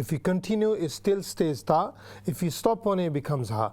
If we continue, it still stays ta. If we stop on it, becomes ha.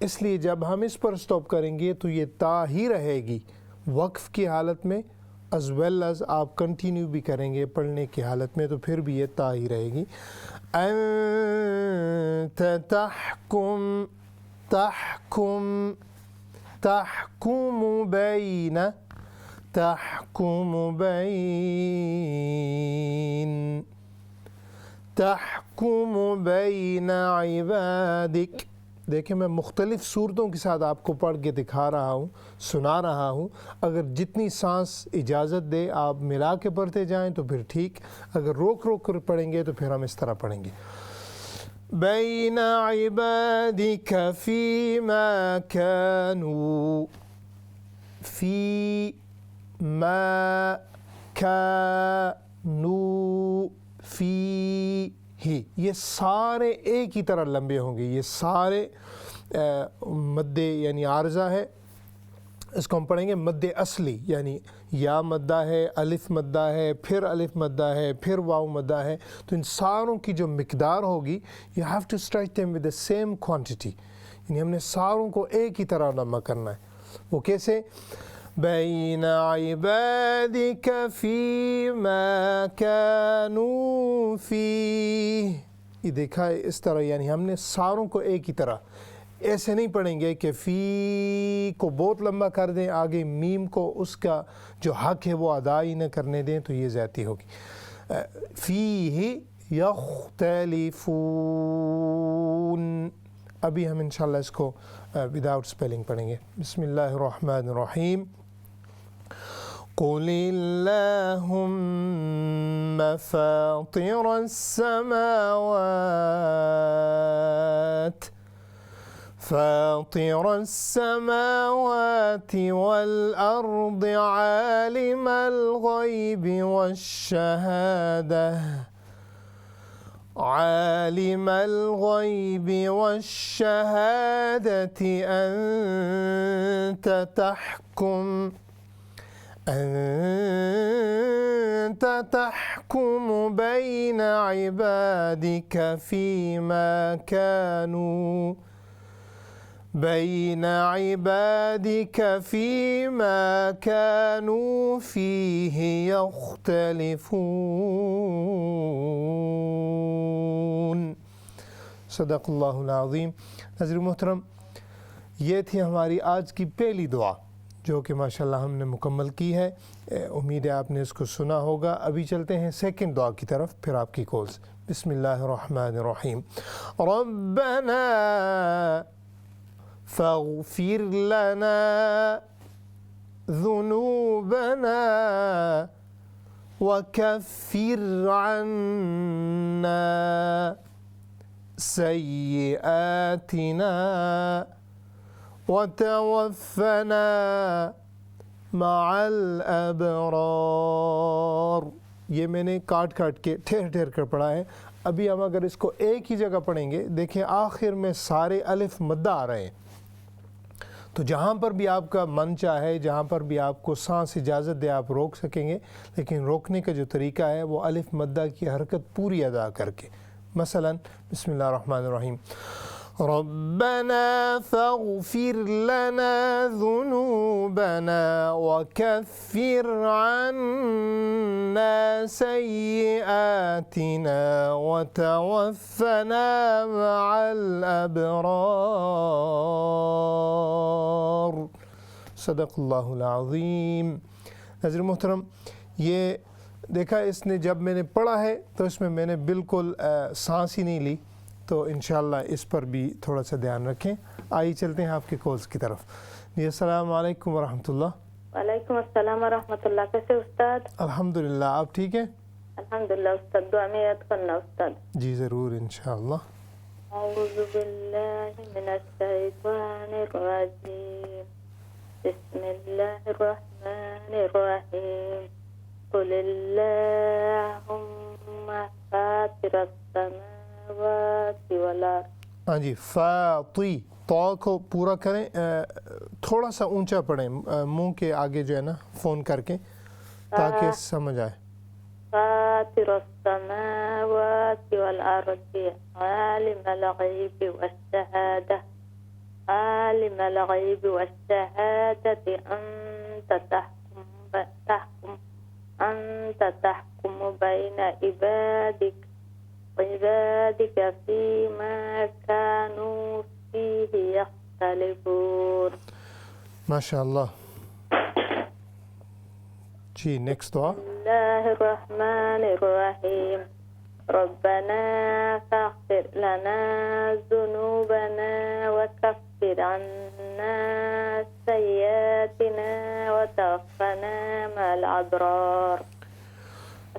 اس لیے جب ہم اس پر stop کریں گے تو یہ تا ہی رہے گی وقف کی حالت میں as well as آپ کنٹینیو بھی کریں گے پڑھنے کی حالت میں تو پھر بھی یہ تا ہی رہے گی. انت تحکم تحکم تحکم بین تحکم بین تحکم بین عبادک. دیکھیں میں مختلف صورتوں کے ساتھ آپ کو پڑھ کے دکھا رہا ہوں سنا رہا ہوں. اگر جتنی سانس اجازت دے آپ ملا کے پڑھتے جائیں تو پھر ٹھیک, اگر روک روک کر پڑھیں گے تو پھر ہم اس طرح پڑھیں گے. بین عبادک فیما کانوا فی ما کانوا فی ہی. یہ سارے ایک ہی طرح لمبے ہوں گے, یہ سارے مد یعنی عارضہ ہے, اس کو ہم پڑھیں گے مد اصلی یعنی یا مدہ ہے الف مدہ ہے پھر الف مدہ ہے پھر واو مدہ ہے. تو ان ساروں کی جو مقدار ہوگی you have to stretch them with the same quantity, یعنی ہم نے ساروں کو ایک ہی طرح لمبا کرنا ہے. وہ کیسے؟ بین عبادک فیما کانوا فیہ. یہ دیکھا ہے اس طرح, یعنی ہم نے ساروں کو ایک ہی طرح, ایسے نہیں پڑھیں گے کہ فی کو بہت لمبا کر دیں آگے میم کو اس کا جو حق ہے وہ ادا ہی نہ کرنے دیں تو یہ زیادتی ہوگی. فیہ یختلفون. ابھی ہم انشاءاللہ اس کو وداؤٹ سپیلنگ پڑھیں گے. بسم اللہ الرحمن الرحیم. قل اللہم فاطر السماوات فاطر السماوات والأرض عالم الغيب والشهادة عالم الغيب والشهادة أنت تحكم بين عبادك فيما كانوا بين عبادك فيما كانوا فيه يختلفون. صدق اللہ العظیم. ناظرین محترم, یہ تھی ہماری آج کی پہلی دعا جو کہ ماشاءاللہ ہم نے مکمل کی ہے. امید ہے آپ نے اس کو سنا ہوگا. ابھی چلتے ہیں سیکنڈ دعا کی طرف, پھر آپ کی کالز. بسم اللہ الرحمن الرحیم. ربنا فاغفر لنا ذنوبنا وكفر عنا سيئاتنا وتوفنا مع الابرار. یہ میں نے کاٹ کے ٹھہر ٹھہر کر پڑھا ہے. ابھی ہم اگر اس کو ایک ہی جگہ پڑھیں گے, دیکھیں آخر میں سارے الف مدہ آ رہے ہیں, تو جہاں پر بھی آپ کا من چاہے, جہاں پر بھی آپ کو سانس اجازت دے آپ روک سکیں گے, لیکن روکنے کا جو طریقہ ہے وہ الف مدہ کی حرکت پوری ادا کر کے. مثلا بسم اللہ الرحمن الرحیم. ربنا فاغفر لنا ذنوبنا وكفر عنا سيئاتنا وتوفنا مع الأبرار. صدق اللہ العظیم. ناظرین محترم, یہ دیکھا اس نے جب میں نے پڑھا ہے تو اس میں میں نے بالکل سانس ہی نہیں لی, تو انشاءاللہ اس پر بھی تھوڑا سا دھیان رکھیں. آئیے چلتے ہیں آپ کے کالز کی طرف. جی السلام علیکم ورحمۃ اللہ. وعلیکم السلام ورحمۃ اللہ. کیسے استاد؟ الحمدللہ, آپ ٹھیک ہیں؟ الحمدللہ استاد. دعا میں یاد کرنا استاد. جی ضرور انشاءاللہ. اعوذ باللہ من الشیطان الرجیم. بسم اللہ الرحمن الرحیم. قل اللہم فاطر السماوات والارض. ہاں جی, فاطی تو کو پورا کریں, تھوڑا سا اونچا پڑھیں منہ کے آگے جو ہے نا فون کر کے, تاکہ سمجھ آئے. فاطر السماوات والارض عالم الغیب والشہادہ عالم الغيب والشهادة أنت تحكم بين عبادك فيما كانوا فيه يختلفون. ما شاء الله. جی نیکسٹ دعا. بسم الله الرحمن الرحيم. ربنا فاغفر لنا ذنوبنا وكفر عنا سيئاتنا وتوفنا مع الأبرار.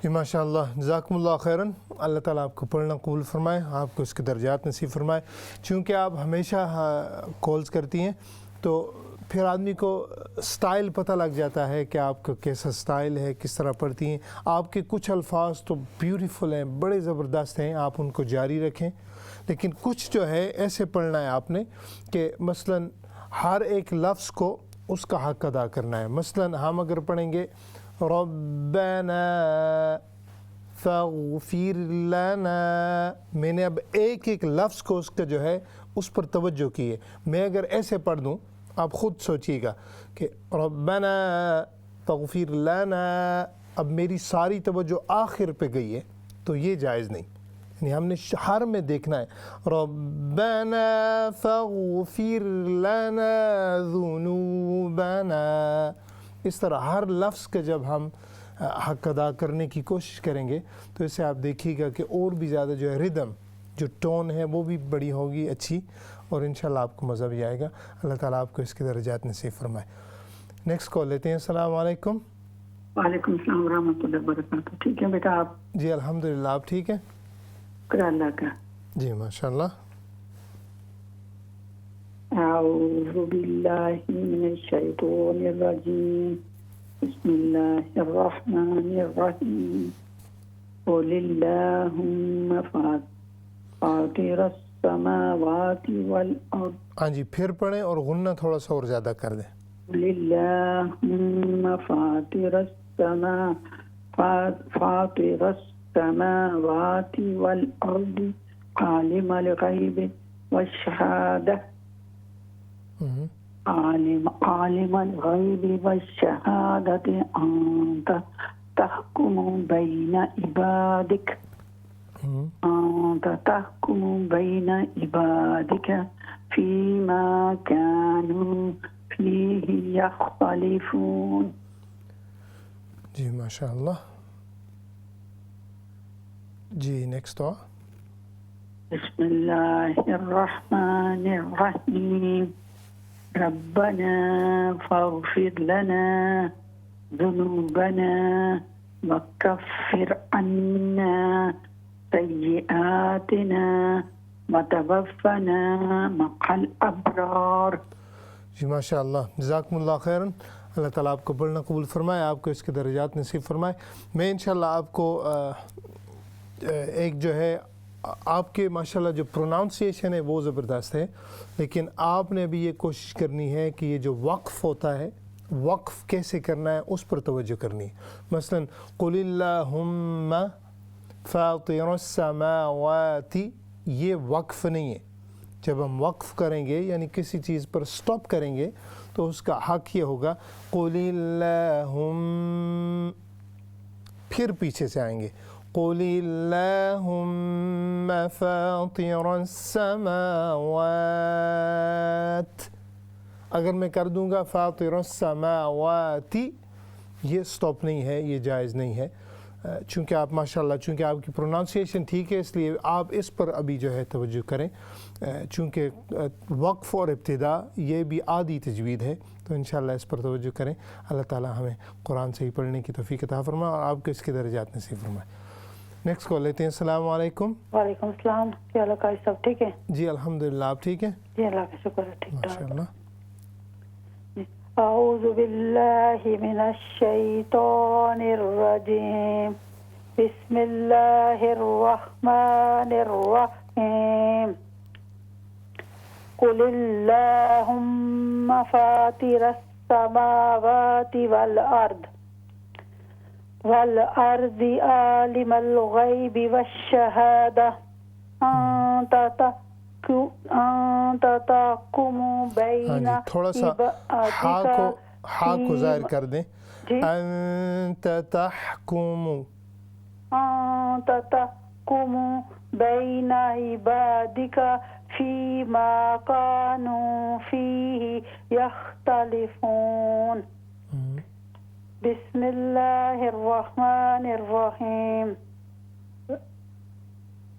جی ماشاء اللہ، جزاکم اللہ خیراً. اللہ تعالیٰ آپ کو پڑھنا قبول فرمائے، آپ کو اس کے درجات نصیب فرمائے. چونکہ آپ ہمیشہ کالز کرتی ہیں تو پھر آدمی کو سٹائل پتہ لگ جاتا ہے کہ آپ کا کیسا سٹائل ہے، کس طرح پڑھتی ہیں. آپ کے کچھ الفاظ تو بیوٹیفل ہیں، بڑے زبردست ہیں، آپ ان کو جاری رکھیں. لیکن کچھ جو ہے ایسے پڑھنا ہے آپ نے کہ مثلاً ہر ایک لفظ کو اس کا حق ادا کرنا ہے. مثلاً ہم اگر پڑھیں گے ربنا فاغفر لنا، میں نے اب ایک ایک لفظ کو اس کا جو ہے اس پر توجہ کی ہے. میں اگر ایسے پڑھ دوں، آپ خود سوچیے گا کہ ربنا فاغفر لنا، اب میری ساری توجہ آخر پہ گئی ہے تو یہ جائز نہیں. یعنی ہم نے ہر میں دیکھنا ہے ربنا فاغفر لنا ذنوبنا. اس طرح ہر لفظ کا جب ہم حق ادا کرنے کی کوشش کریں گے تو اسے آپ دیکھیے گا کہ اور بھی زیادہ جو ہے ردم، جو ٹون ہے وہ بھی بڑی ہوگی اچھی، اور انشاءاللہ آپ کو مزہ بھی آئے گا. اللہ تعالیٰ آپ کو اس کے درجات نصیب فرمائے. نیکسٹ کال لیتے ہیں. السلام علیکم. وعلیکم السلام ورحمۃ اللہ وبرکاتہ. ٹھیک ہے بیٹا آپ؟ جی الحمدللہ، آپ ٹھیک ہیں؟ شکر اللہ کا. جی ماشاء اللہ. اعوذ باللہ من الشیطان الرجیم. بسم اللہ الرحمن الرحیم. قل اللہم فاطر السماوات والارض. ہاں جی پھر پڑھیں اور غنہ تھوڑا سا اور زیادہ کر دیں. قل اللہم فاطر السماوات والارض عالم الغیب والشہادہ عالم الغیب والشہادة أنت تحكم بين عبادك فيما كانوا فيه يختلفون. جی ماشاء اللہ. جی نیکسٹ دعا. بسم اللہ الرحمن الرحیم. ربنا فاغفر لنا ذنوبنا وكفر عنا سيئاتنا وتوفنا مع الأبرار. جی ماشاء اللہ، جزاکم اللہ خیراً. اللہ تعالیٰ آپ کو پڑھنا قبول فرمائے، آپ کو اس کے درجات نصیب فرمائے. میں انشاءاللہ آپ کو ایک جو ہے آپ کے ماشاءاللہ جو پروناؤنسیشن ہے وہ زبردست ہے، لیکن آپ نے ابھی یہ کوشش کرنی ہے کہ یہ جو وقف ہوتا ہے، وقف کیسے کرنا ہے اس پر توجہ کرنی ہے. مثلا قل اللہم فاطر السماوات، یہ وقف نہیں ہے. جب ہم وقف کریں گے یعنی کسی چیز پر سٹاپ کریں گے تو اس کا حق یہ ہوگا قل اللہم، پھر پیچھے سے آئیں گے قل اللہم فاطر السماوات. اگر میں کر دوں گا فاطر السماوات، یہ سٹاپ نہیں ہے، یہ جائز نہیں ہے. چونکہ آپ ماشاءاللہ چونکہ آپ کی پروناؤنسیشن ٹھیک ہے اس لیے آپ اس پر ابھی جو ہے توجہ کریں. چونکہ وقف اور ابتدا یہ بھی عادی تجوید ہے تو انشاءاللہ اس پر توجہ کریں. اللہ تعالیٰ ہمیں قرآن صحیح پڑھنے کی توفیق عطا فرمائے اور آپ کو اس کے درجات نصیب فرمائے. نیکسٹ کال لیتے ہیں. السلام علیکم. وعلیکم السلام. کیا حال ہے سب ٹھیک ہے؟ جی الحمدللہ، آپ ٹھیک ہیں؟ جی اللہ کا شکر ہے، ٹھیک ٹھاک. ماشاءاللہ. اعوذ باللہ من الشیطان الرجیم. بسم اللہ الرحمن الرحیم. قل اللہم فاطر السماوات والارض عالم الغیب والشہادہ تحكم بين ہاں جی تھوڑا سا ہا کو ظاہر کر دیں انت تحکم أنت تحكم بين عبادك فيما كانوا فيه يختلفون بسم الله الرحمن الرحيم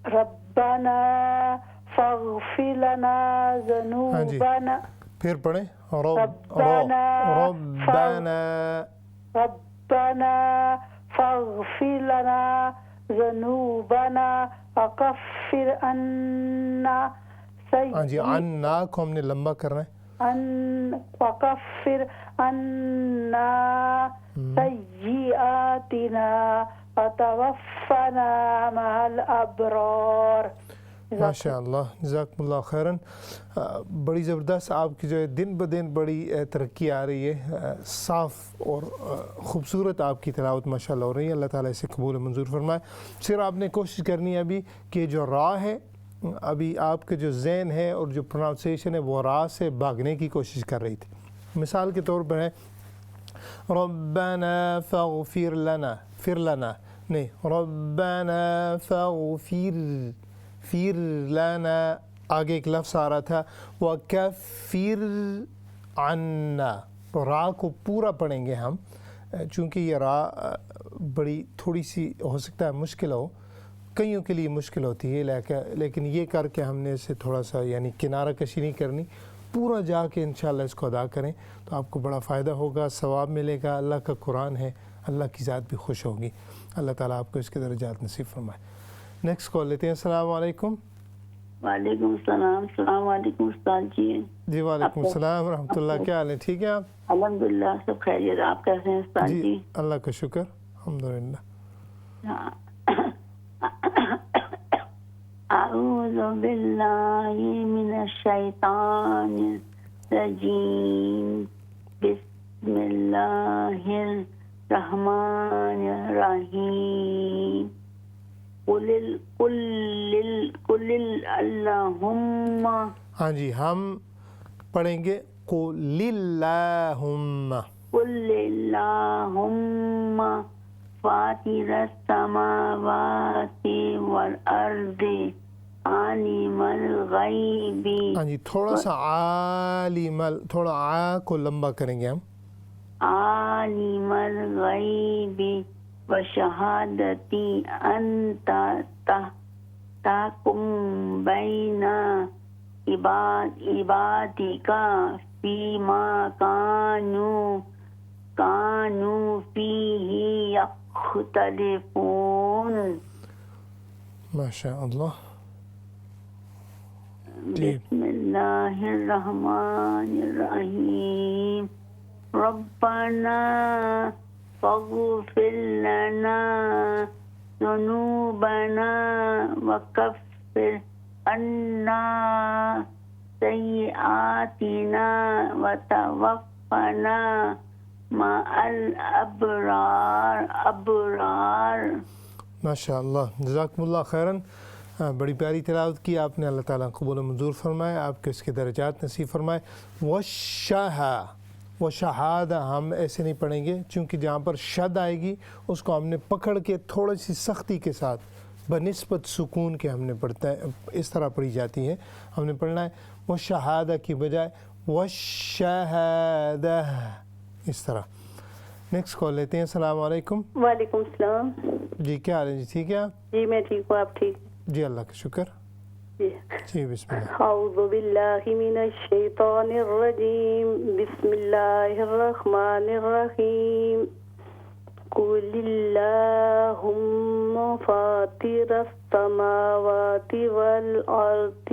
ربنا فاغفر لنا ذنوبنا پھر پڑھیں ربنا فاغفر لنا ذنوبنا وكفر عنا ہاں جی عنا کو ہم نے لمبا کرنا ہے وكفر عنا سيئاتنا وتوفنا مع الأبرار. ماشاء اللہ جزاکم اللہ خیراً. بڑی زبردست آپ کی جو ہے دن بدن بڑی ترقی آ رہی ہے, صاف اور خوبصورت آپ کی تلاوت ماشاء اللہ ہو رہی ہے. اللہ تعالیٰ اسے قبول و منظور فرمائے. صرف آپ نے کوشش کرنی ہے ابھی کہ جو را ہے, ابھی آپ کے جو ذہن ہے اور جو پروننسیشن ہے وہ را سے بھاگنے کی کوشش کر رہی تھی. مثال کے طور پر ہے ربنا فاغفر لنا, فر لنا نہیں, ربنا فاغفر فیر لنا, آگے ایک لفظ آ رہا تھا وَكَفِّرْ عَنَّا, تو را کو پورا پڑھیں گے ہم, چونکہ یہ را بڑی تھوڑی سی ہو سکتا ہے مشکل ہو, کئیوں کے لیے مشکل ہوتی ہے, لیکن یہ کر کے ہم نے اسے تھوڑا سا یعنی کنارہ کشی نہیں کرنی, پورا جا کے انشاءاللہ اس کو ادا کریں تو آپ کو بڑا فائدہ ہوگا, ثواب ملے گا. اللہ کا قرآن ہے, اللہ کی ذات بھی خوش ہوگی. اللہ تعالیٰ آپ کو اس کے درجات نصیب فرمائے. نیکسٹ کال لیتے ہیں. السلام علیکم. وعلیکم السلام. السلام علیکم استاد جی. جی وعلیکم السلام ورحمۃ اللہ. کیا حال ہے, ٹھیک ہے آپ؟ الحمدللہ سب خیریت. آپ کیسے ہیں استاد جی؟ اللہ کا شکر الحمدللہ. اعوذ باللہ من الشیطان الرجیم. بسم اللہ الرحمن الرحیم. قل اللہم. ہاں جی ہم پڑھیں گے قل اللہم. قل اللہم فاطر السماوات والارض عالم الغیب. ہاں جی تھوڑا سا عالم, تھوڑا آ کو لمبا کریں گے ہم. عالم الغیب وشہادتی انت تحکم بین عبادک فیما کانوا فیہ یختلفون. ماشاء اللہ. بسم اللہ الرحمن الرحیم. ربنا فاغفر لنا ذنوبنا وكفر عنا سيئاتنا وتوفنا مع الابرار. ماشاء اللہ جزاکم اللہ خیراً. بڑی پیاری تلاوت کی آپ نے. اللہ تعالیٰ قبول و منظور فرمائے, آپ کے اس کے درجات نصیب فرمائے. وہ شہادہ ہم ایسے نہیں پڑھیں گے, چونکہ جہاں پر شد آئے گی اس کو ہم نے پکڑ کے تھوڑی سی سختی کے ساتھ بنسبت سکون کے ہم نے پڑھتا ہے, اس طرح پڑھی جاتی ہے. ہم نے پڑھنا ہے وہ شہادہ کی بجائے وہ شہادہ, اس طرح. نیکسٹ کال لیتے ہیں. السلام علیکم. وعلیکم السلام. جی کیا حال ہے جی, ٹھیک ہے آپ؟ جی میں ٹھیک ہوں, آپ ٹھیک؟ جی اللہ کا شکر. جی بسم اللہ. اعوذ باللہ من الشیطان الرجیم. بسم اللہ الرحمن الرحیم. قل اللہم فاطر السماوات والارض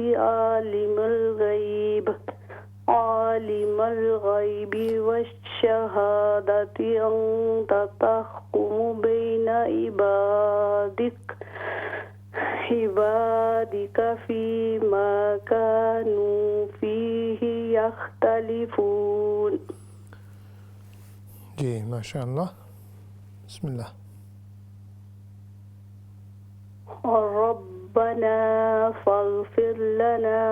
عالم الغیب والشہادۃ انت تحکم بین عبادک فیما کانوا فیہ یختلفون. جی ماشاء اللہ. بسم اللہ. ربنا فاغفر لنا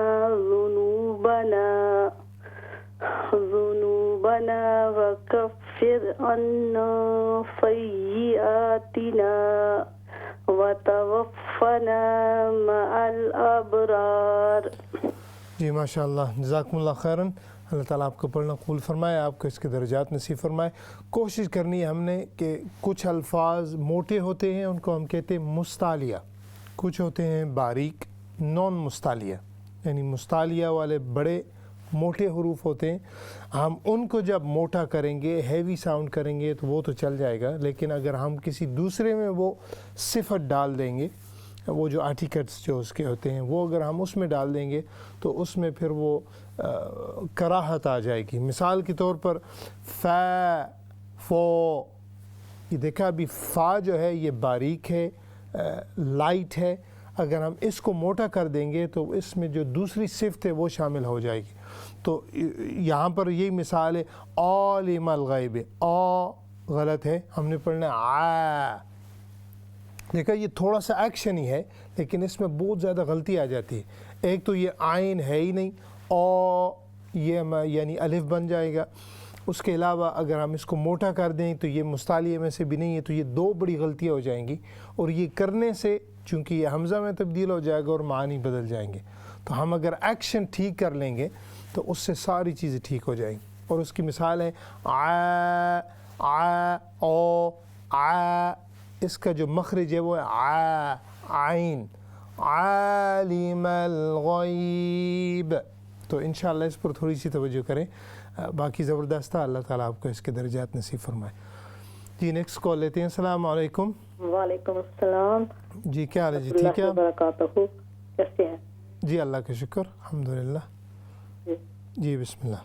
عنا سيئاتنا وتوفنا مع الأبرار. جی ماشاء اللہ، جزاکم اللہ خیراً. اللہ تعالیٰ آپ کو پڑھنا قبول فرمائے، آپ کو اس کے درجات نصیب فرمائے. کوشش کرنی ہے ہم نے کہ کچھ الفاظ موٹے ہوتے ہیں ان کو ہم کہتے ہیں مستعلیہ، کچھ ہوتے ہیں باریک نان مستعلیہ، یعنی مستعلیہ والے بڑے موٹے حروف ہوتے ہیں. ہم ان کو جب موٹا کریں گے، ہیوی ساؤنڈ کریں گے تو وہ تو چل جائے گا، لیکن اگر ہم کسی دوسرے میں وہ صفت ڈال دیں گے، وہ جو آرٹیکلس جو اس کے ہوتے ہیں وہ اگر ہم اس میں ڈال دیں گے تو اس میں پھر وہ کراہت آ جائے گی. مثال کے طور پر فا، فو، یہ دیکھا ابھی فا جو ہے یہ باریک ہے، لائٹ ہے. اگر ہم اس کو موٹا کر دیں گے تو اس میں جو دوسری صفت ہے وہ شامل ہو جائے گی. تو یہاں پر یہی مثال ہے عالم الغیب، آ غلط ہے، ہم نے پڑھنا آ. دیکھا یہ تھوڑا سا ایکشن ہی ہے لیکن اس میں بہت زیادہ غلطی آ جاتی ہے. ایک تو یہ عین ہے ہی نہیں، یہ یعنی الف بن جائے گا. اس کے علاوہ اگر ہم اس کو موٹا کر دیں تو یہ مستعلیہ میں سے بھی نہیں ہے، تو یہ دو بڑی غلطیاں ہو جائیں گی. اور یہ کرنے سے چونکہ یہ حمزہ میں تبدیل ہو جائے گا اور معانی بدل جائیں گے، تو ہم اگر ایکشن ٹھیک کر لیں گے تو اس سے ساری چیزیں ٹھیک ہو جائیں گی. اور اس کی مثال ہے آ، آ، او، آ. اس کا جو مخرج ہے وہ ہے آ، عین. عالم الغیب. تو انشاءاللہ اس پر تھوڑی سی توجہ کریں. باقی زبردست ہے، اللہ تعالیٰ آپ کو اس کے درجات نصیب فرمائے. جی نیکسٹ کال لیتے ہیں. السلام علیکم. وعلیکم السلام. جی کیا حال ہے؟ جی ٹھیک ہے آپ؟ وبرکاتہ. کیسے ہیں؟ جی اللہ کا شکر الحمدللہ. جی بسم اللہ.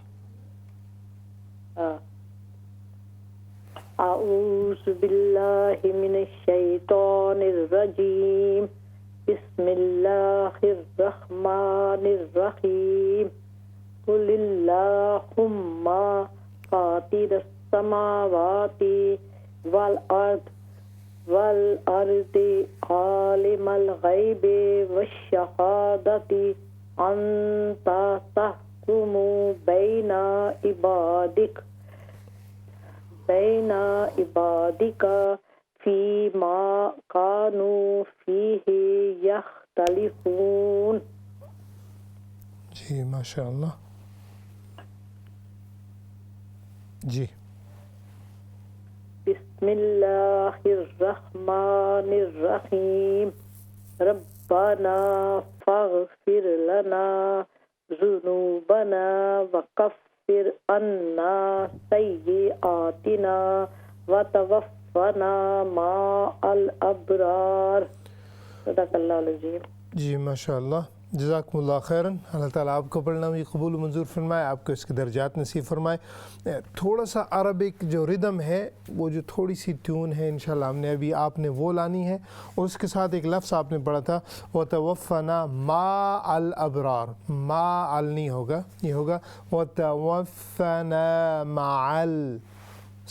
اعوذ باللہ من الشیطان الرجیم. بسم اللہ الرحمن الرحیم. قل اللہم فاطر السماوات والارض عالم الغیب والشہادۃ انت تحکم بین عبادک فیما کانوا فیہ یختلفون. جی ماشاء اللہ. جی بسم اللہ الرحمن الرحیم. ربنا فاغفر لنا ذنوبنا وکفر عنا سیئاتنا وتوفنا مع الابرار. صدق اللہ العظیم. جی ماشاء اللہ، جزاکم اللہ خیراً. اللہ تعالیٰ آپ کو پڑھنا بھی قبول و منظور فرمائے، آپ کو اس کے درجات نصیب فرمائے. تھوڑا سا عربک جو ردم ہے، وہ جو تھوڑی سی ٹیون ہے انشاءاللہ ہم نے ابھی آپ نے وہ لانی ہے. اور اس کے ساتھ ایک لفظ آپ نے پڑھا تھا وَتَوَفَّنَا مَا الْأَبْرَارِ. ما ال نہیں ہوگا، یہ ہوگا وَتَوَفَّنَا مَعَ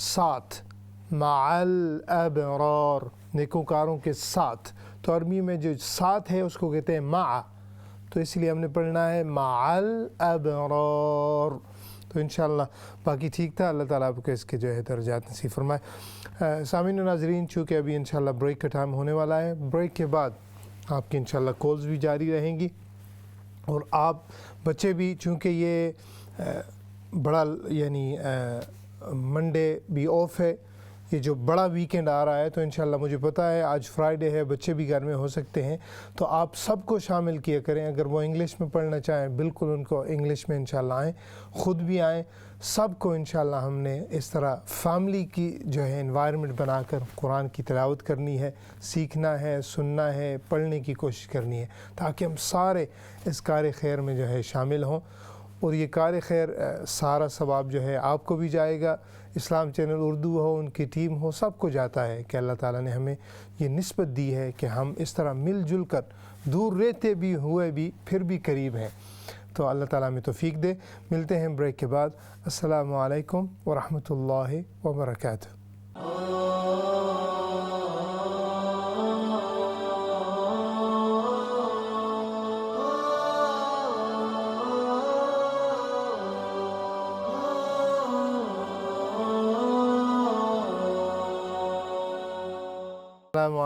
ساتھ، مَعَ الْأَبْرَارِ، نیکوکاروں کے ساتھ. تو عربی میں جو ساتھ ہے اس کو کہتے ہیں مع، تو اس لیے ہم نے پڑھنا ہے مع الابرار. تو انشاءاللہ باقی ٹھیک تھا. اللہ تعالیٰ آپ کو اس کے جو ہے درجات نصیب فرمائے. سامعین و ناظرین، چونکہ ابھی انشاءاللہ بریک کا ٹائم ہونے والا ہے، بریک کے بعد آپ کی انشاءاللہ کالز بھی جاری رہیں گی. اور آپ بچے بھی، چونکہ یہ بڑا یعنی منڈے بھی آف ہے، یہ جو بڑا ویکینڈ آ رہا ہے، تو انشاءاللہ مجھے پتہ ہے آج فرائیڈے ہے، بچے بھی گھر میں ہو سکتے ہیں، تو آپ سب کو شامل کیا کریں. اگر وہ انگلش میں پڑھنا چاہیں بالکل ان کو انگلش میں انشاءاللہ آئیں، خود بھی آئیں. سب کو انشاءاللہ ہم نے اس طرح فیملی کی جو ہے انوائرمنٹ بنا کر قرآن کی تلاوت کرنی ہے، سیکھنا ہے، سننا ہے، پڑھنے کی کوشش کرنی ہے، تاکہ ہم سارے اس کار خیر میں جو ہے شامل ہوں. اور یہ کار خیر سارا ثواب جو ہے آپ کو بھی جائے گا، اسلام چینل اردو ہو، ان کی ٹیم ہو، سب کو جاتا ہے کہ اللہ تعالیٰ نے ہمیں یہ نسبت دی ہے کہ ہم اس طرح مل جل کر دور رہتے بھی ہوئے بھی پھر بھی قریب ہیں. تو اللہ تعالیٰ ہمیں توفیق دے. ملتے ہیں بریک کے بعد. السلام علیکم ورحمۃ اللہ وبرکاتہ.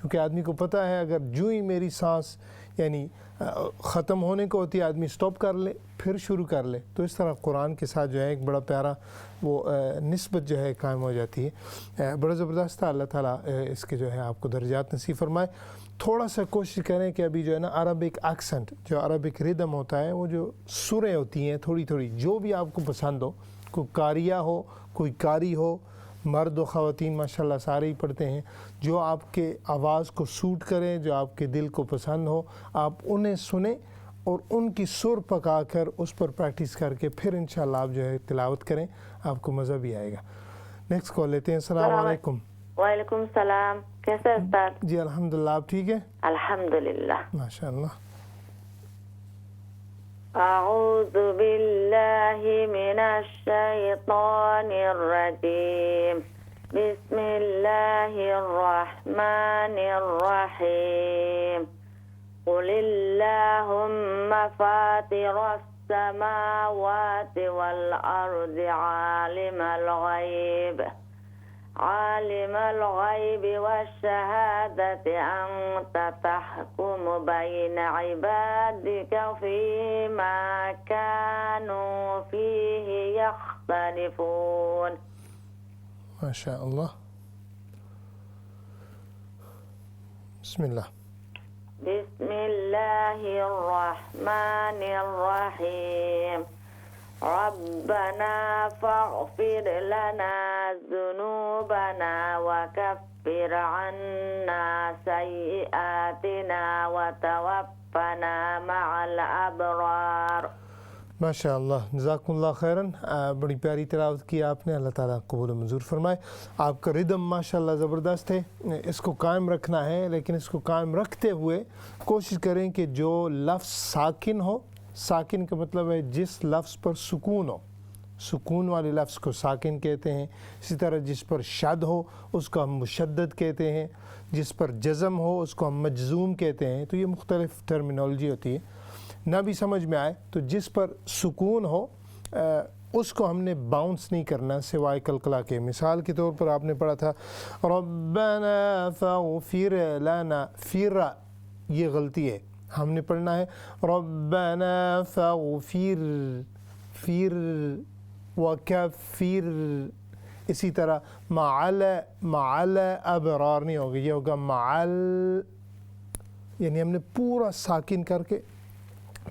چونکہ آدمی کو پتہ ہے اگر جو ہی میری سانس یعنی ختم ہونے کو ہوتی ہے آدمی سٹاپ کر لے پھر شروع کر لے. تو اس طرح قرآن کے ساتھ جو ہے ایک بڑا پیارا وہ نسبت جو ہے قائم ہو جاتی ہے. بڑا زبردست. اللہ تعالیٰ اس کے جو ہے آپ کو درجات نصیب فرمائے. تھوڑا سا کوشش کریں کہ ابھی جو ہے نا عربک ایکسنٹ جو عربک ردم ہوتا ہے وہ جو سریں ہوتی ہیں تھوڑی تھوڑی جو بھی آپ کو پسند ہو, کوئی قاریہ ہو کوئی قاری ہو, مرد و خواتین ماشاءاللہ سارے ہی پڑھتے ہیں, جو آپ کے آواز کو سوٹ کریں جو آپ کے دل کو پسند ہو آپ انہیں سنیں اور ان کی سر پکا کر اس پر پریکٹس کر کے پھر انشاءاللہ آپ جو ہے تلاوت کریں, آپ کو مزہ بھی آئے گا. نیکسٹ کال لیتے ہیں. السلام علیکم. وعلیکم السلام. کیسے استاد؟ جی الحمدللہ. آپ ٹھیک ہے؟ الحمدللہ. ماشاءاللہ. اعوذ باللہ من الشیطان الرجیم. بسم اللہ الرحمن الرحیم. قل اللہم فاطر السماوات والارض عالم الغیب والشہادة انت تحکم بین عبادک فیما کانوا فیہ یختلفون. ماشاء اللہ. بسم اللہ. بسم اللہ الرحمن الرحیم. ربنا فاغفر لنا ذنوبنا وكفر عنا سيئاتنا وتوفنا مع الأبرار. ماشاء اللہ. جزاکم اللہ خیراً. بڑی پیاری تلاوت کی آپ نے. اللہ تعالیٰ قبول و منظور فرمائے. آپ کا ردم ماشاء اللہ زبردست ہے. اس کو قائم رکھنا ہے لیکن اس کو قائم رکھتے ہوئے کوشش کریں کہ جو لفظ ساکن ہو, ساکن کا مطلب ہے جس لفظ پر سکون ہو, سکون والے لفظ کو ساکن کہتے ہیں. اسی طرح جس پر شد ہو اس کو ہم مشدد کہتے ہیں, جس پر جزم ہو اس کو ہم مجزوم کہتے ہیں. تو یہ مختلف ٹرمینالوجی ہوتی ہے. نہ بھی سمجھ میں آئے تو جس پر سکون ہو اس کو ہم نے باؤنس نہیں کرنا سوائے قلقلہ کے. مثال کے طور پر آپ نے پڑھا تھا ربنا فاغفر لنا, فر یہ غلطی ہے. ہم نے پڑھنا ہے ربنا فاغفر فر وکفر. اسی طرح معل ابرار نہیں ہوگا, یہ ہوگا معل, یعنی ہم نے پورا ساکن کر کے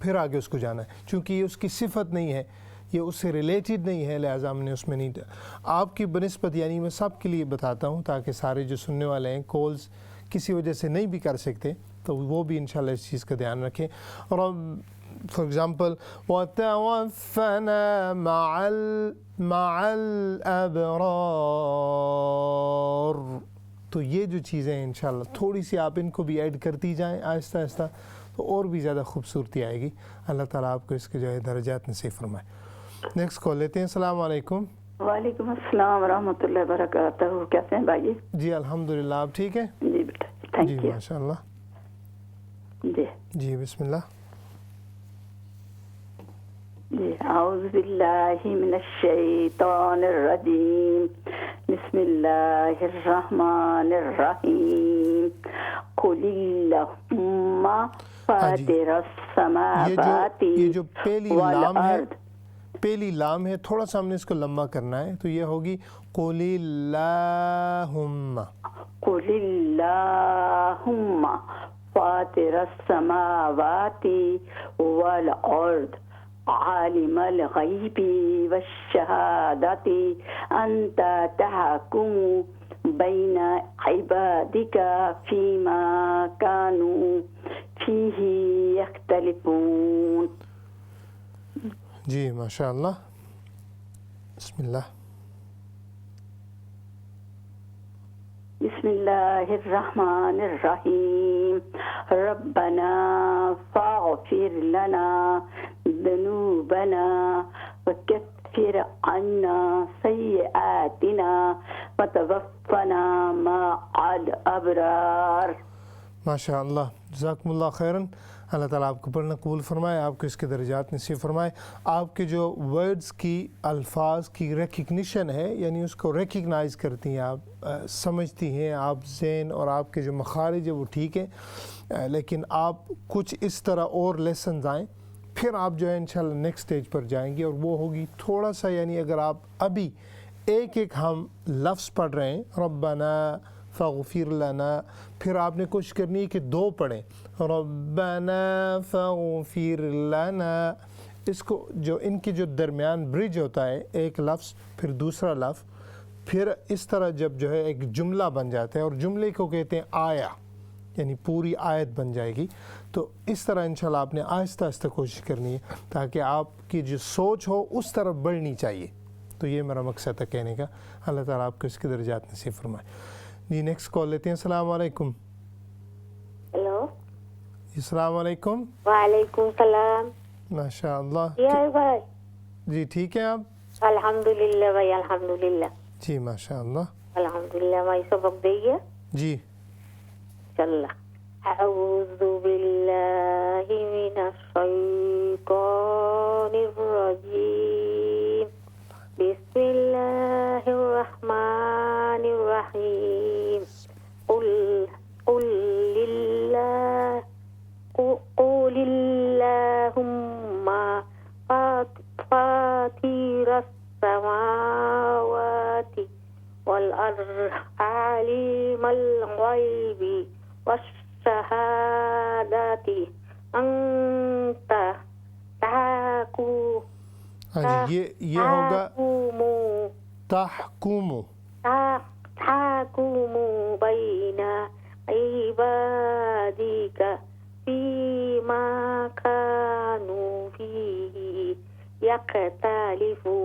پھر آگے اس کو جانا ہے. چونکہ یہ اس کی صفت نہیں ہے, یہ اس سے ریلیٹڈ نہیں ہے, لہٰذا ہم نے اس میں نہیں. آپ کی بنسبت یعنی میں سب کے لیے بتاتا ہوں تاکہ سارے جو سننے والے ہیں کالز کسی وجہ سے نہیں بھی کر سکتے تو وہ بھی انشاءاللہ اس چیز کا دھیان رکھیں. اور فار ایگزامپل وَتَوَفَّنَا مَعَ الْأَبْرَارِ, تو یہ جو چیزیں ہیں انشاءاللہ تھوڑی سی آپ ان کو بھی ایڈ کرتی جائیں آہستہ آہستہ تو اور بھی زیادہ خوبصورتی آئے گی. اللہ تعالیٰ آپ کو اس کے جو ہے درجات نصیب فرمائے. نیکسٹ کال لیتے ہیں. السلام علیکم. وعلیکم السلام ورحمۃ اللہ وبرکاتہ. کیسے ہیں بھائی؟ جی الحمدللہ. آپ ٹھیک ہیں؟ جی بیٹا تھینک یو. ماشاء اللہ. جی بسم اللہ. جی اعوذ باللہ من الشیطان الرجیم. بسم اللہ الرحمن الرحیم. قل اللہم فاطر السماوات یہ جو پہلی لام ہے, والارض, پہلی لام ہے تھوڑا سا ہم نے اس کو لمبا کرنا ہے تو یہ ہوگی قل اللہم. قل اللہم فاطر السماوات والارض عالم الغیب والشہادت انت تحکم بین عبادک فیما کانوا فیہ یختلفون. جی ماشاء اللہ. بسم اللہ. بسم اللہ الرحمن الرحیم. ربنا فاغفر لنا ذنوبنا وكفر عنا سيئاتنا وتوفنا مع الأبرار. ماشاء اللہ. جزاکم اللہ خیراً. اللہ تعالیٰ آپ کو پڑھنا قبول فرمائے, آپ کو اس کے درجات نصیب فرمائے. آپ کے جو ورڈز کی الفاظ کی ریکگنیشن ہے, یعنی اس کو ریکگنائز کرتی ہیں آپ, سمجھتی ہیں آپ ذہن, اور آپ کے جو مخارج ہے وہ ٹھیک ہے, لیکن آپ کچھ اس طرح اور لیسنز آئیں, پھر آپ جو ہے انشاءاللہ نیکسٹ سٹیج پر جائیں گے, اور وہ ہوگی تھوڑا سا, یعنی اگر آپ ابھی ایک ایک ہم لفظ پڑھ رہے ہیں ربنا فاغفر لنا, پھر آپ نے کوشش کرنی ہے کہ 2 پڑھیں ربنا فاغفر لنا. اس کو جو ان کی جو درمیان برج ہوتا ہے, ایک لفظ پھر دوسرا لفظ, پھر اس طرح جب جو ہے ایک جملہ بن جاتا ہے, اور جملے کو کہتے ہیں آیا, یعنی پوری آیت بن جائے گی. تو اس طرح انشاءاللہ آپ نے آہستہ آہستہ کوشش کرنی ہے تاکہ آپ کی جو سوچ ہو اس طرف بڑھنی چاہیے. تو یہ میرا مقصد تھا کہنے کا. اللہ تعالیٰ آپ کو اس کے درجات نصیب فرمائے. جی نیکسٹ کال لیتے ہیں. السلام علیکم. ہیلو. السلام علیکم. وعلیکم السلام. ماشاء اللہ. کیا ہے بھائی؟ جی ٹھیک ہے آپ؟ الحمدللہ بھائی, الحمدللہ. جی ماشاء اللہ. الحمدللہ بھائی, سبق دئیے. جی چل. اعوذ باللہ من الشیطان الرجیم. بسم اللہ الرحمن الرحیم. قل اللہم فاطر السماوات والارض عالم الغیب والشہادۃ انت تحکم. ہاں جی, یہ ہوگا تحکم بین عبادک فیما کانوا فیہ یختلفون.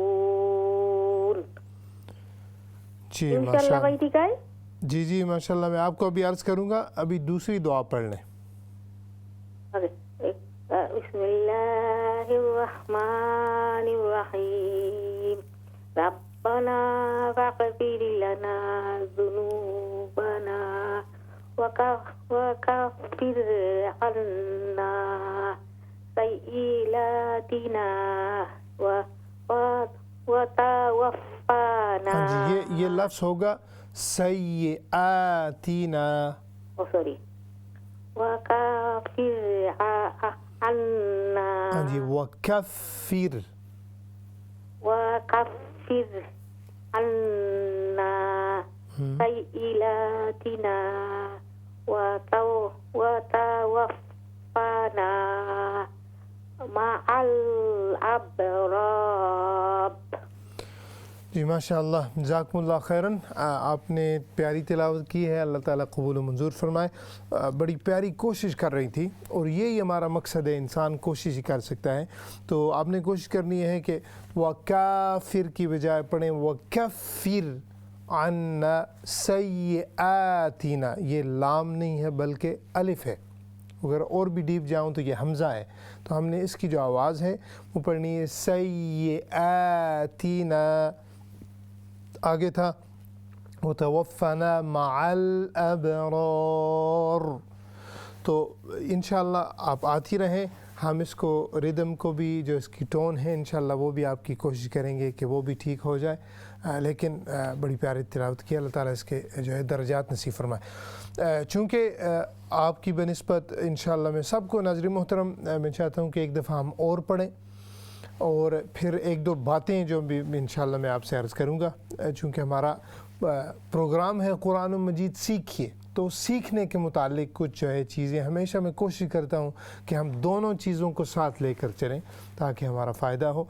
جی ماشاء اللہ. جی جی ماشاء اللہ. میں آپ کو ابھی عرض کروں گا, ابھی دوسری دعا پڑھ لیں. بسم اللہ الرحمن الرحیم. ربنا فاغفر لنا ذنوبنا وکفر عنا سیئاتنا وتوفنا. ہاں جی, یہ لفظ ہوگا سیئاتنا. سوری, وکفر عنا. ہاں جی, وکفر عنا سیئاتنا وتوفنا مع الابرار. جی ماشاء اللہ, جزاکم اللہ خیراً. آپ نے پیاری تلاوت کی ہے, اللہ تعالیٰ قبول و منظور فرمائے. بڑی پیاری کوشش کر رہی تھی, اور یہی ہمارا مقصد ہے, انسان کوشش ہی کر سکتا ہے. تو آپ نے کوشش کرنی ہے کہ وَكَافِرْ کی بجائے پڑھیں وَكَفِّرْ عَنَّا سَيِّئَاتِنَا. یہ لام نہیں ہے بلکہ الف ہے. اگر اور بھی ڈیپ جاؤں تو یہ حمزہ ہے, تو ہم نے اس کی جو آواز ہے وہ پڑھنی ہے سَيِّئَاتِنَا. آگے تھا وَتَوَفَّنَا مَعَ الْأَبْرَارِ. تو انشاءاللہ آپ آتی رہیں, ہم اس کو ردم کو بھی, جو اس کی ٹون ہے انشاءاللہ وہ بھی آپ کی کوشش کریں گے کہ وہ بھی ٹھیک ہو جائے. لیکن بڑی پیاری تلاوت کی, اللہ تعالیٰ اس کے جو ہے درجات نصیب فرمائے. چونکہ آپ کی بنسبت انشاءاللہ میں سب کو ناظرین محترم, میں چاہتا ہوں کہ ایک دفعہ ہم اور پڑھیں, اور پھر 1-2 باتیں جو بھی انشاءاللہ میں آپ سے عرض کروں گا. چونکہ ہمارا پروگرام ہے قرآن مجید سیکھیے, تو سیکھنے کے متعلق کچھ جو ہے چیزیں ہمیشہ میں کوشش کرتا ہوں کہ ہم دونوں چیزوں کو ساتھ لے کر چلیں تاکہ ہمارا فائدہ ہو.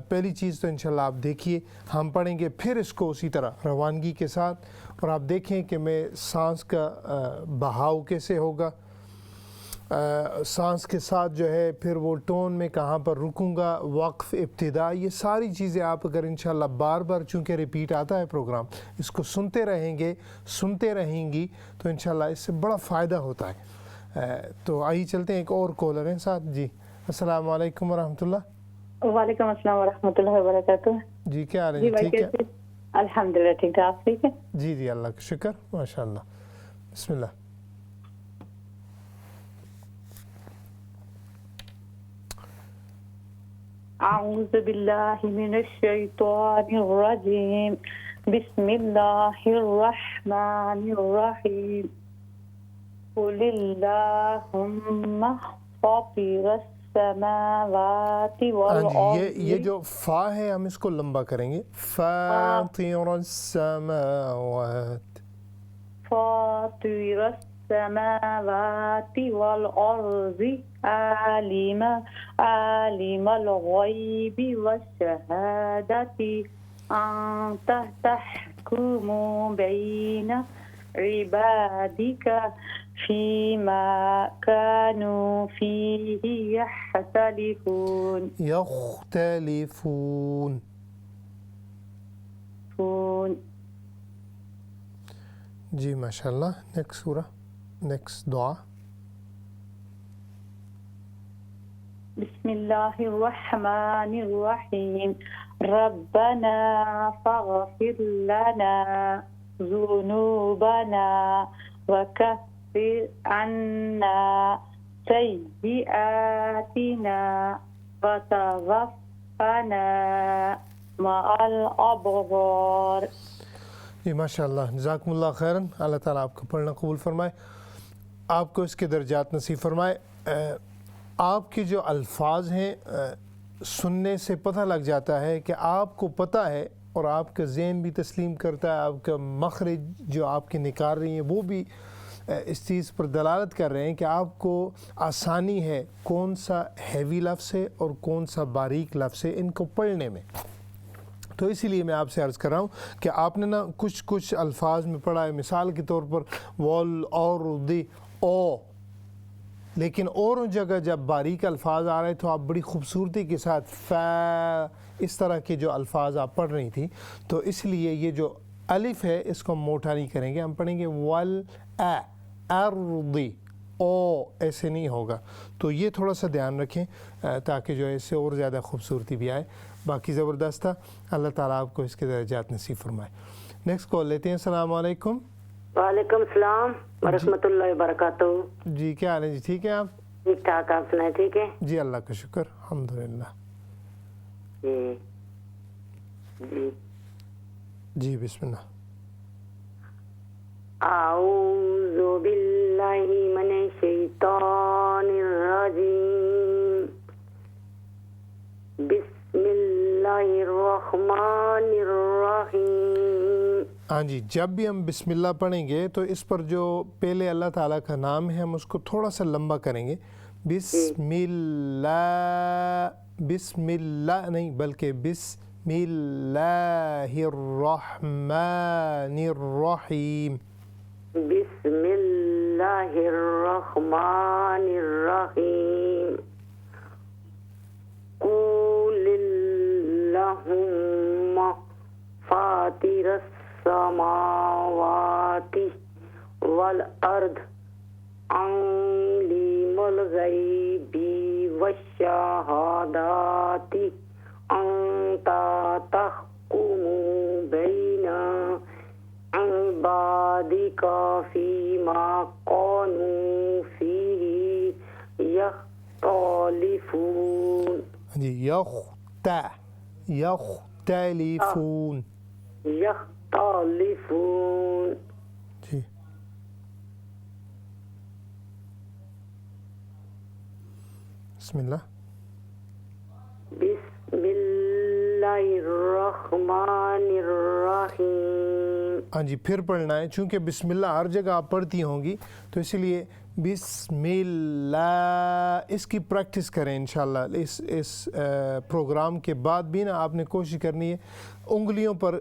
پہلی چیز تو انشاءاللہ آپ دیکھیے, ہم پڑھیں گے, پھر اس کو اسی طرح روانگی کے ساتھ, اور آپ دیکھیں کہ میں سانس کا بہاؤ کیسے ہوگا, سانس کے ساتھ جو ہے پھر وہ ٹون میں کہاں پر رکوں گا, وقف, ابتدا, یہ ساری چیزیں آپ اگر انشاءاللہ بار بار, چونکہ ریپیٹ آتا ہے پروگرام, اس کو سنتے رہیں گے, سنتے رہیں گی, تو انشاءاللہ اس سے بڑا فائدہ ہوتا ہے. تو آئیے چلتے ہیں, ایک اور کالر ہیں ساتھ. جی السلام علیکم ورحمۃ اللہ. وعلیکم السلام ورحمۃ اللہ وبرکاتہ. جی کیا حال ہے؟ ٹھیک ہے الحمدللہ, ٹھیک ہے, آپ ٹھیک ہے؟ جی جی اللہ کا شکر, ماشاء اللہ. بسم اللہ. أعوذ بالله من الشيطان الرجيم بسم الله الرحمن الرحيم قل اللهم فاطر السماوات والأرض. یہ جو فا ہے ہم اس کو لمبا کریں گے. فاطر السماوات. فاطر السماوات والأرض عالم الغيب والشهادة أنت تحكم بين عبادك فيما كانوا فيه يختلفون. جی ماشاء اللہ. نیکسٹ سورہ، نیکسٹ دعا. بسم الله الرحمن الرحيم ربنا فاغفر لنا ذنوبنا وكفر عنا سيئاتنا وتوفنا مع الأبرار. جی ماشاء اللہ. جزاکم اللہ خیراً. اللہ تعالیٰ آپ کا پڑھنا قبول فرمائے، آپ کو اس کے درجات نصیب فرمائے. آپ کے جو الفاظ ہیں سننے سے پتہ لگ جاتا ہے کہ آپ کو پتہ ہے اور آپ کا ذہن بھی تسلیم کرتا ہے. آپ کا مخرج جو آپ کے نکال رہی ہیں وہ بھی اس چیز پر دلالت کر رہے ہیں کہ آپ کو آسانی ہے کون سا ہیوی لفظ ہے اور کون سا باریک لفظ ہے ان کو پڑھنے میں. تو اسی لیے میں آپ سے عرض کر رہا ہوں کہ آپ نے نا کچھ الفاظ میں پڑھا ہے، مثال کے طور پر وال اور دی او، لیکن اور جگہ جب باریک الفاظ آ رہے تو آپ بڑی خوبصورتی کے ساتھ فا اس طرح کے جو الفاظ آپ پڑھ رہی تھی. تو اس لیے یہ جو الف ہے اس کو ہم موٹا نہیں کریں گے، ہم پڑھیں گے ول ارضی او، ایسے نہیں ہوگا. تو یہ تھوڑا سا دھیان رکھیں تاکہ جو ہے اس سے اور زیادہ خوبصورتی بھی آئے. باقی زبردست تھا. اللہ تعالیٰ آپ کو اس کے درجات نصیب فرمائے. نیکسٹ کال لیتے ہیں. السلام علیکم. وعلیکم السلام ورحمۃ اللہ وبرکاتہ. جی کیا حال ہے جی؟ ٹھیک ہے آپ؟ ٹھیک ٹھاک، آپ سنائیں؟ ٹھیک ہے جی اللہ کا شکر الحمدللہ. جی جی جی بسم اللہ. اعوذ باللہ من الشیطان الرجیم بسم اللہ الرحمن الرحیم. ہاں جی، جب بھی ہم بسم اللہ پڑھیں گے تو اس پر جو پہلے اللہ تعالیٰ کا نام ہے ہم اس کو تھوڑا سا لمبا کریں گے. بسم اللہ، بسم اللہ نہیں بلکہ بسم اللہ الرحمن الرحیم. بسم اللہ الرحمن الرحیم. قل اللہم فاطر السماوات والارض عالم الغیب والشہادات انت تحکم بین عبادک فیما كانوا فیہ یختلفون. جی یختلفون. یختلفون. جی بسم اللہ. بسم اللہ الرحمن الرحیم. ہاں جی پھر پڑھنا ہے، چونکہ بسم اللہ ہر جگہ آپ پڑھتی ہوں گی تو اسی لیے بسم اللہ اس کی پریکٹس کریں انشاءاللہ. اس پروگرام کے بعد بھی نا آپ نے کوشش کرنی ہے انگلیوں پر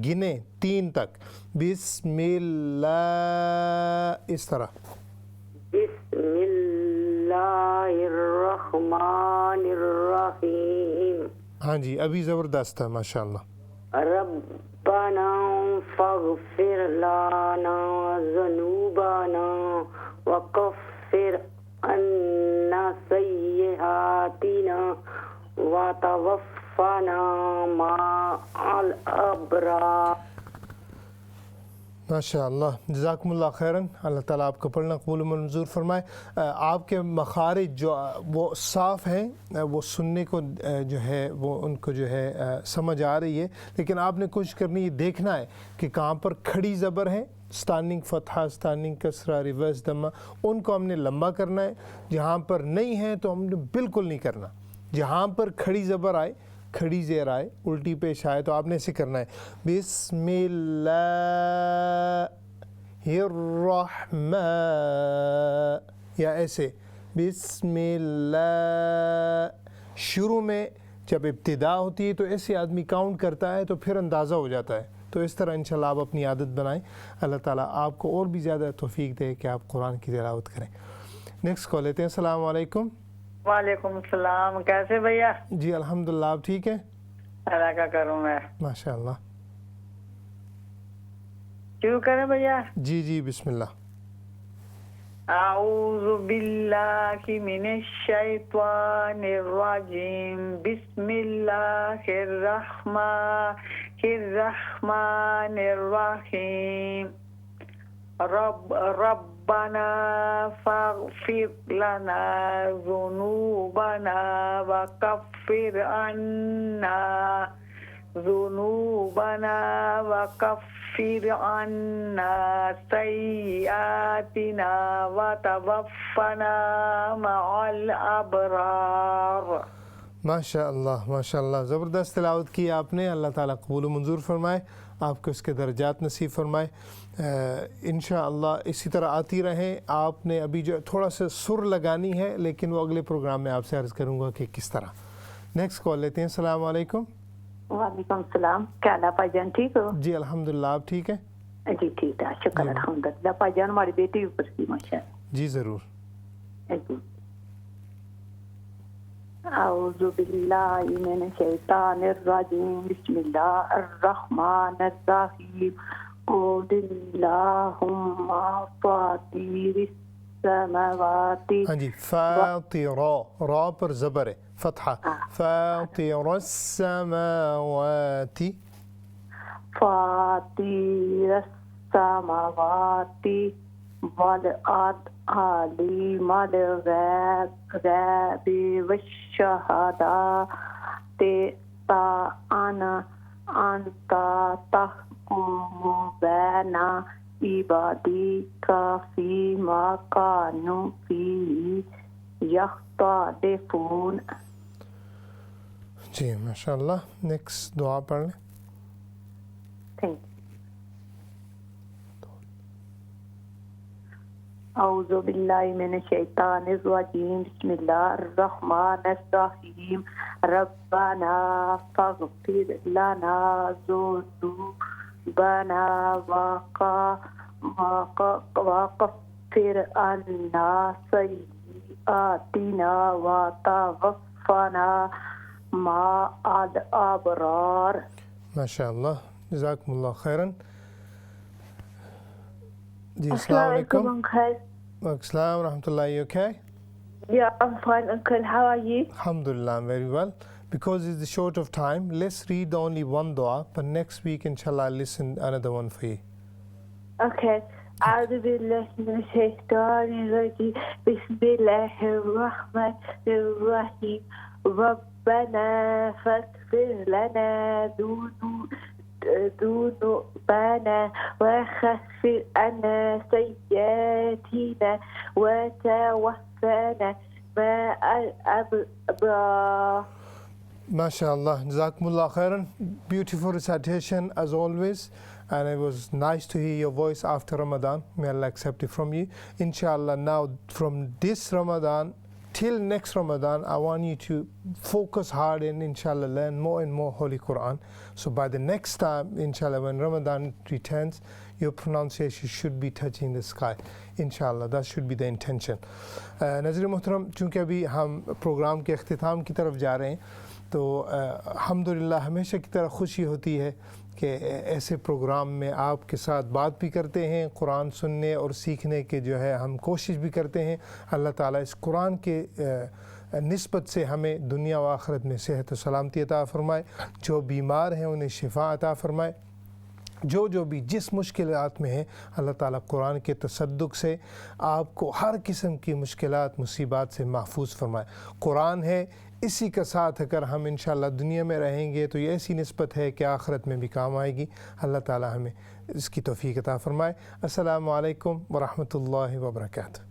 گنے 3 تک. بسم اللہ اس طرح. بسم اللہ الرحمن الرحیم. ہاں جی ابھی زبردست ہے ماشاءاللہ. ربنا فاغفر لنا ذنوبنا وكفر عنا سيئاتنا وتوفنا مع الأبرار. ماشاء اللہ، جزاکم اللہ خیراً، اللہ تعالیٰ آپ کا پڑھنا قبول و منظور فرمائے۔ آپ کے مخارج جو وہ صاف ہیں، وہ سننے کو جو ہے وہ ان کو جو ہے سمجھ آ رہی ہے، لیکن آپ نے کوشش کرنی ہے، دیکھنا ہے کہ کہاں پر کھڑی زبر ہے، اسٹینڈنگ فتحہ، اسٹینڈنگ کسرہ، ریورس دمہ، ان کو ہم نے لمبا کرنا ہے، جہاں پر نہیں ہے تو ہم نے بالکل نہیں کرنا۔ جہاں پر کھڑی زبر آئے، کھڑی زیر آئے، الٹی پیش آئے تو آپ نے ایسے کرنا ہے، بسم اللہ الرحمن، یا ایسے بسم اللہ۔ شروع میں جب ابتدا ہوتی ہے تو ایسے آدمی کاؤنٹ کرتا ہے تو پھر اندازہ ہو جاتا ہے، تو اس طرح انشاءاللہ آپ اپنی عادت بنائیں، اللہ تعالیٰ آپ کو اور بھی زیادہ توفیق دے کہ آپ قرآن کی تلاوت کریں۔ نیکسٹ کال لیتے ہیں۔ السلام علیکم۔ وعلیکم السلام، کیسے بھیا؟ جی الحمدللہ، آپ ٹھیک ہیں؟ اللہ کا کروں میں، ماشاء اللہ۔ شروع کریں بھیا؟ جی جی بسم اللہ۔ اعوذ باللہ من الشیطان الرجیم، بسم اللہ الرحمن الرحیم، ربنا فاغفر لنا ذنوبنا وکفر عنا سیئاتنا وتوفنا مع الابرار۔ ماشاء اللہ ماشاء اللہ، زبردست تلاوت کی آپ نے، اللہ تعالیٰ قبول و منظور فرمائے، آپ کو اس کے درجات نصیب فرمائے۔ انشاءاللہ اسی طرح آتی رہیں۔ آپ نے ابھی جو تھوڑا سا سر لگانی ہے، لیکن وہ اگلے پروگرام میں آپ سے عرض کروں گا کہ کس طرح۔ نیکسٹ کال لیتے ہیں۔ السلام علیکم۔ وعلیکم السلام، کیا حال ہے بھائی جان، ٹھیک ہو؟ جی الحمدللہ، آپ ٹھیک ہیں؟ جی ٹھیک ہے، شکر الحمدللہ۔ بھائی جان ہماری بیٹی اوپر کی ماشاء اللہ۔ جی ضرور۔ جی اعوذ باللہ من الشیطان الرجیم، بسم اللہ الرحمن الرحیم، قل اللہم فاطر السماوات، ہاں جی، فاطر، را پر زبر ہے، فتحہ، فاطر السماوات، فاطر السماوات والارض، عالم الغیب والشہادۃ، انت تحکم بین عبادک فیما کانوا فیہ یختلفون۔ جی ماشاء اللہ، نیکسٹ دعا پڑھ لیں۔ Thank you. اعوذ باللہ من الشیطان الرجیم، بسم اللہ الرحمن الرحیم، ربنا فاغفر لنا ذنوبنا وکفر عنا سیئاتنا وتوفنا مع الابرار۔ ماشاء اللہ، جزاکم اللہ خیراً۔ جی السلام علیکم۔ السلام ورحمۃ اللہ، you okay? Yeah, I'm fine, Uncle. How are you? Alhamdulillah, I'm very well. Because it's short of time, let's read only one dua, but next week inshallah I'll listen another one for you. Okay. أعوذ بالله من الشيطان الرجيم، بسم الله الرحمن الرحيم، ربنا فاغفر لنا ذنوبنا وكفر عنا سيئاتنا وتوفنا مع الأبرار۔ MashaAllah, Jazakumullah khairan. Beautiful recitation as always, and it was nice to hear your voice after Ramadan. May Allah accept it from you. Inshallah, now from this Ramadan till next Ramadan, I want you to focus hard and inshallah learn more and more Holy Quran. So by the next time, inshallah, when Ramadan returns, your pronunciation should be touching the sky. Inshallah, that should be the intention. ناظرین محترم، چونکہ ابھی ہم programme کے اختتام کی طرف جا رہے ہیں، تو الحمدللہ ہمیشہ کی طرح خوشی ہوتی ہے کہ ایسے پروگرام میں آپ کے ساتھ بات بھی کرتے ہیں، قرآن سننے اور سیکھنے کے جو ہے ہم کوشش بھی کرتے ہیں۔ اللہ تعالیٰ اس قرآن کے نسبت سے ہمیں دنیا و آخرت میں صحت و سلامتی عطا فرمائے، جو بیمار ہیں انہیں شفا عطا فرمائے، جو بھی جس مشکلات میں ہے، اللہ تعالیٰ قرآن کے تصدق سے آپ کو ہر قسم کی مشکلات مصیبات سے محفوظ فرمائے۔ قرآن ہے، اسی کا ساتھ اگر ہم انشاءاللہ دنیا میں رہیں گے تو یہ ایسی نسبت ہے کہ آخرت میں بھی کام آئے گی۔ اللہ تعالیٰ ہمیں اس کی توفیق عطا فرمائے۔ السلام علیکم ورحمۃ اللہ وبرکاتہ۔